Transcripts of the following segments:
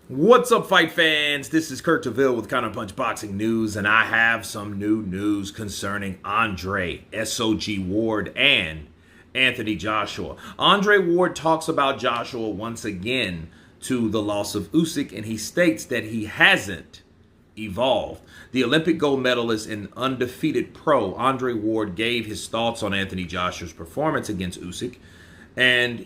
What's up, fight fans? This is Kurt DeVille with Counterpunch Boxing News, and I have some new news concerning Andre SOG Ward and Anthony Joshua. Andre Ward talks about Joshua once again to the loss of Usyk, and he states that he hasn't evolved. The Olympic gold medalist and undefeated pro Andre Ward gave his thoughts on Anthony Joshua's performance against Usyk, and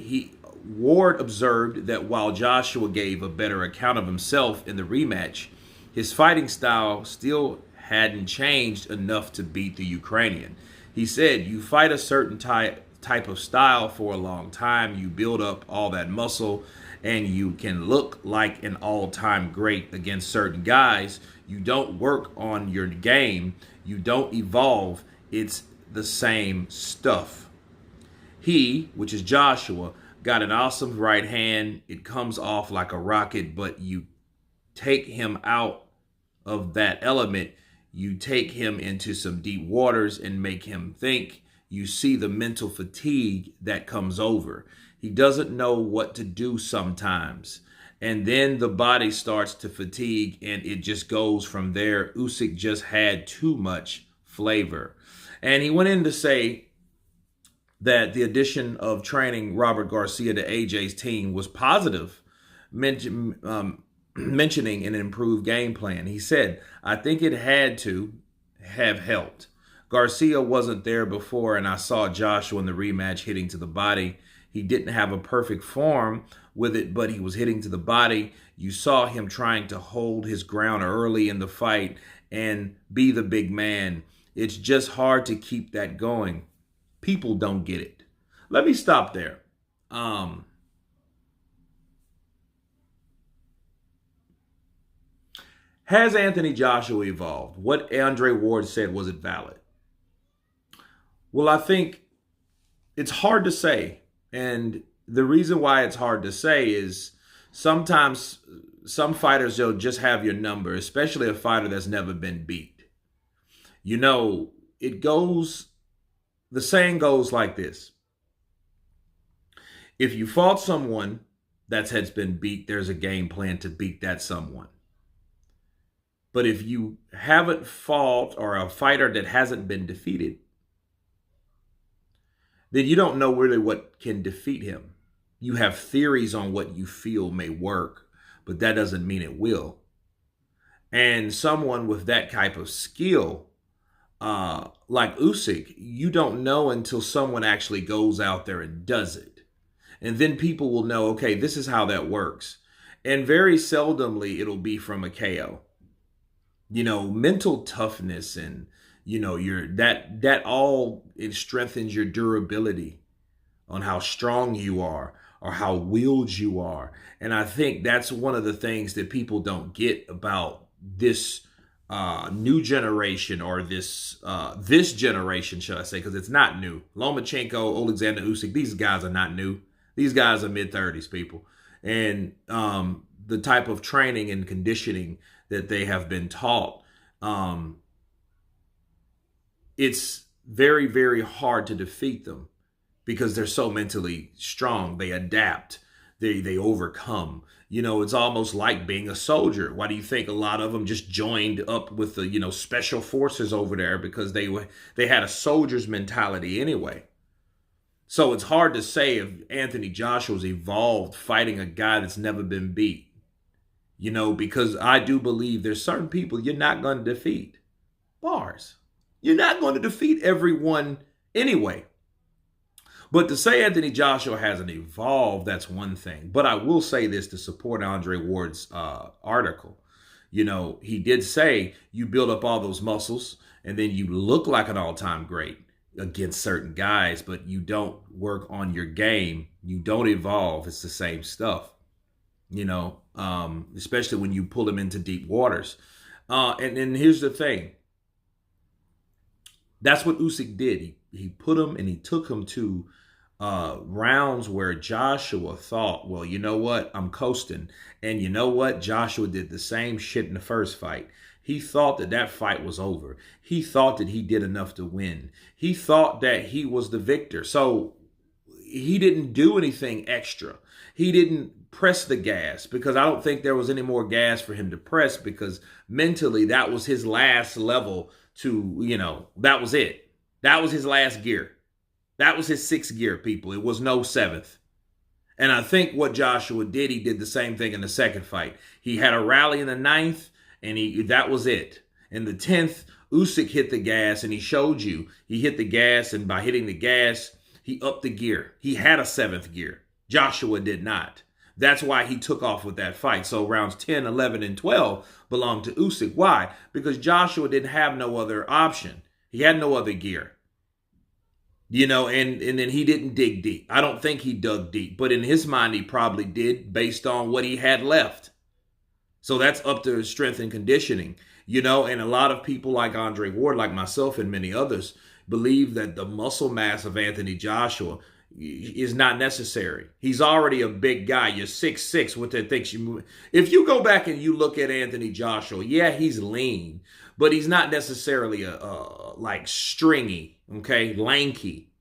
Ward observed that while Joshua gave a better account of himself in the rematch, his fighting style still hadn't changed enough to beat the Ukrainian. He said, "You fight a certain type of style for a long time, you build up all that muscle, and you can look like an all-time great against certain guys. You don't work on your game, you don't evolve, it's the same stuff." He, which is Joshua, got an awesome right hand. It comes off like a rocket, but you take him out of that element. You take him into some deep waters and make him think. You see the mental fatigue that comes over. He doesn't know what to do sometimes. And then the body starts to fatigue and it just goes from there. Usyk just had too much flavor. And he went in to say that the addition of training Robert Garcia to AJ's team was positive, mentioning an improved game plan. He said, "I think it had to have helped. Garcia wasn't there before, and I saw Joshua in the rematch hitting to the body. He didn't have a perfect form with it, but he was hitting to the body. You saw him trying to hold his ground early in the fight and be the big man. It's just hard to keep that going. People don't get it." Let me stop there. Has Anthony Joshua evolved? What Andre Ward said, was it valid? Well, I think it's hard to say. And the reason why it's hard to say is sometimes some fighters, they'll just have your number, especially a fighter that's never been beat. You know, the saying goes like this: if you fought someone that has been beat, there's a game plan to beat that someone. But if you haven't fought, or a fighter that hasn't been defeated, then you don't know really what can defeat him. You have theories on what you feel may work, but that doesn't mean it will. And someone with that type of skill, like Usyk, you don't know until someone actually goes out there and does it. And then people will know, okay, this is how that works. And very seldomly it'll be from a KO. You know, mental toughness and, you know, that all, it strengthens your durability on how strong you are or how willed you are. And I think that's one of the things that people don't get about this new generation, or this generation, should I say, because it's not new. Lomachenko, Alexander Usyk, these guys are not new. These guys are mid-30s people. And the type of training and conditioning that they have been taught, it's very, very hard to defeat them because they're so mentally strong. They adapt. They overcome. You know, it's almost like being a soldier. Why do you think a lot of them just joined up with the, you know, special forces over there? Because they had a soldier's mentality anyway. So it's hard to say if Anthony Joshua's evolved fighting a guy that's never been beat. You know, because I do believe there's certain people you're not going to defeat. Bars. You're not going to defeat everyone anyway. But to say Anthony Joshua hasn't evolved, that's one thing. But I will say this to support Andre Ward's article. You know, he did say you build up all those muscles and then you look like an all-time great against certain guys, but you don't work on your game. You don't evolve. It's the same stuff, you know, especially when you pull him into deep waters. And here's the thing. That's what Usyk did. He put him and he took him to rounds where Joshua thought, well, you know what? I'm coasting. And you know what? Joshua did the same shit in the first fight. He thought that that fight was over. He thought that he did enough to win. He thought that he was the victor. So he didn't do anything extra. He didn't press the gas because I don't think there was any more gas for him to press because mentally that was his last level to, that was it. That was his last gear. That was his sixth gear, people. It was no seventh. And I think what Joshua did, he did the same thing in the second fight. He had a rally in the ninth, and that was it. In the 10th, Usyk hit the gas, and he showed you. He hit the gas, and by hitting the gas, he upped the gear. He had a seventh gear. Joshua did not. That's why he took off with that fight. So rounds 10, 11, and 12 belonged to Usyk. Why? Because Joshua didn't have no other option. He had no other gear. And then he didn't dig deep. I don't think he dug deep, but in his mind, he probably did based on what he had left. So that's up to his strength and conditioning, and a lot of people like Andre Ward, like myself and many others, believe that the muscle mass of Anthony Joshua is not necessary. He's already a big guy. You're 6'6", what that thinks you move. If you go back and you look at Anthony Joshua, yeah, he's lean, but he's not necessarily like stringy, okay, lanky.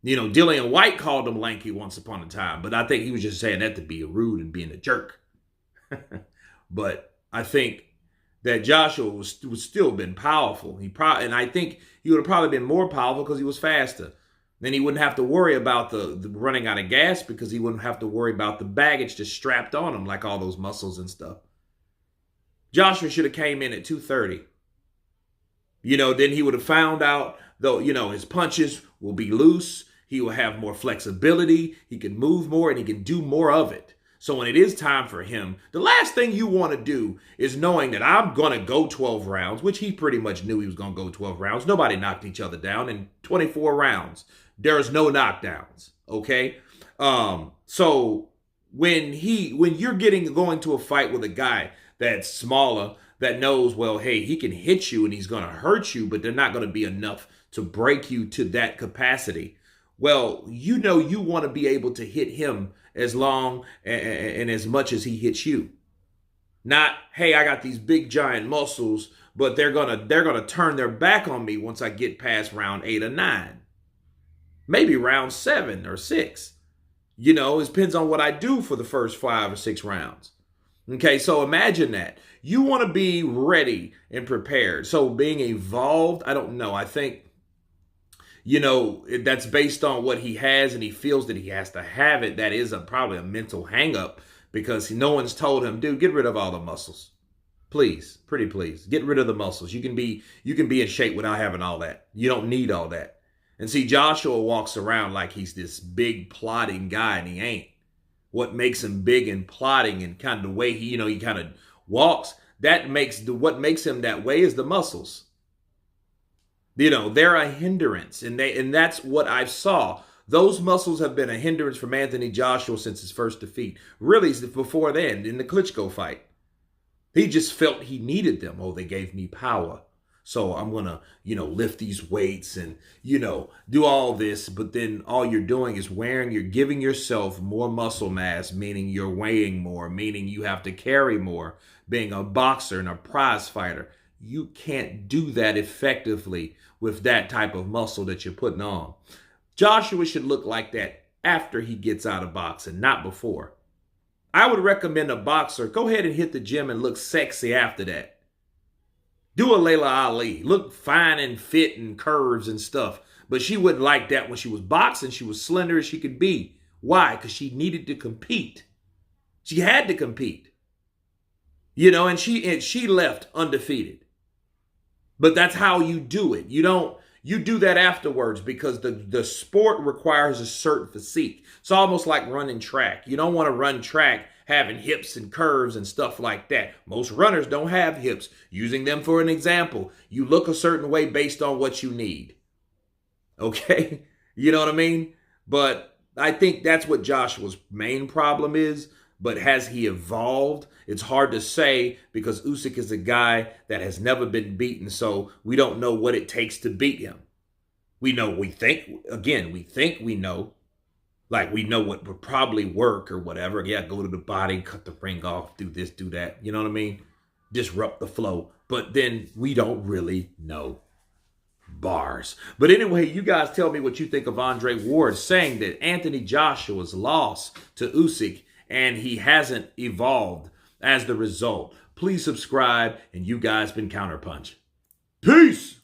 Dillian White called him lanky once upon a time, but I think he was just saying that to be rude and being a jerk. But I think that Joshua was still been powerful. And I think he would have probably been more powerful because he was faster. Then he wouldn't have to worry about the running out of gas because he wouldn't have to worry about the baggage just strapped on him, like all those muscles and stuff. Joshua should have came in at 230. Then he would have found out, though, his punches will be loose. He will have more flexibility. He can move more and he can do more of it. So when it is time for him, the last thing you want to do is knowing that I'm going to go 12 rounds, which he pretty much knew he was going to go 12 rounds. Nobody knocked each other down in 24 rounds. There's no knockdowns. Okay. So when you're going to a fight with a guy that's smaller, that knows, well, hey, he can hit you and he's going to hurt you, but they're not going to be enough to break you to that capacity. Well, you want to be able to hit him as long and as much as he hits you. Not, hey, I got these big giant muscles, but they're gonna turn their back on me once I get past round 8 or 9. Maybe round 7 or 6. It depends on what I do for the first 5 or 6 rounds. Okay, so imagine that. You want to be ready and prepared. So being evolved, I don't know. I think, that's based on what he has and he feels that he has to have it. That is probably a mental hang up because no one's told him, dude, get rid of all the muscles. Please, pretty please, get rid of the muscles. You can be in shape without having all that. You don't need all that. And see, Joshua walks around like he's this big plotting guy and he ain't. What makes him big and plotting and kind of the way he kind of walks, what makes him that way is the muscles. They're a hindrance, and that's what I saw. Those muscles have been a hindrance from Anthony Joshua since his first defeat. Really, before then, in the Klitschko fight. He just felt he needed them. Oh, they gave me power. So I'm going to, lift these weights and, do all this. But then all you're doing is you're giving yourself more muscle mass, meaning you're weighing more, meaning you have to carry more. Being a boxer and a prize fighter, you can't do that effectively with that type of muscle that you're putting on. Joshua should look like that after he gets out of boxing, not before. I would recommend a boxer, go ahead and hit the gym and look sexy after that. Do a Layla Ali. Look fine and fit and curves and stuff. But she wouldn't like that when she was boxing. She was slender as she could be. Why? Because she needed to compete. She had to compete. And she left undefeated. But that's how you do it. You do that afterwards because the sport requires a certain physique. It's almost like running track. You don't want to run track having hips and curves and stuff like that. Most runners don't have hips. Using them for an example, you look a certain way based on what you need. Okay? You know what I mean? But I think that's what Joshua's main problem is. But has he evolved? It's hard to say because Usyk is a guy that has never been beaten, so we don't know what it takes to beat him. We think we know. Like we know what would probably work or whatever. Yeah, go to the body, cut the ring off, do this, do that. You know what I mean? Disrupt the flow. But then we don't really know. Bars. But anyway, you guys tell me what you think of Andre Ward saying that Anthony Joshua's loss to Usyk and he hasn't evolved as the result. Please subscribe, and you guys been Counterpunch. Peace!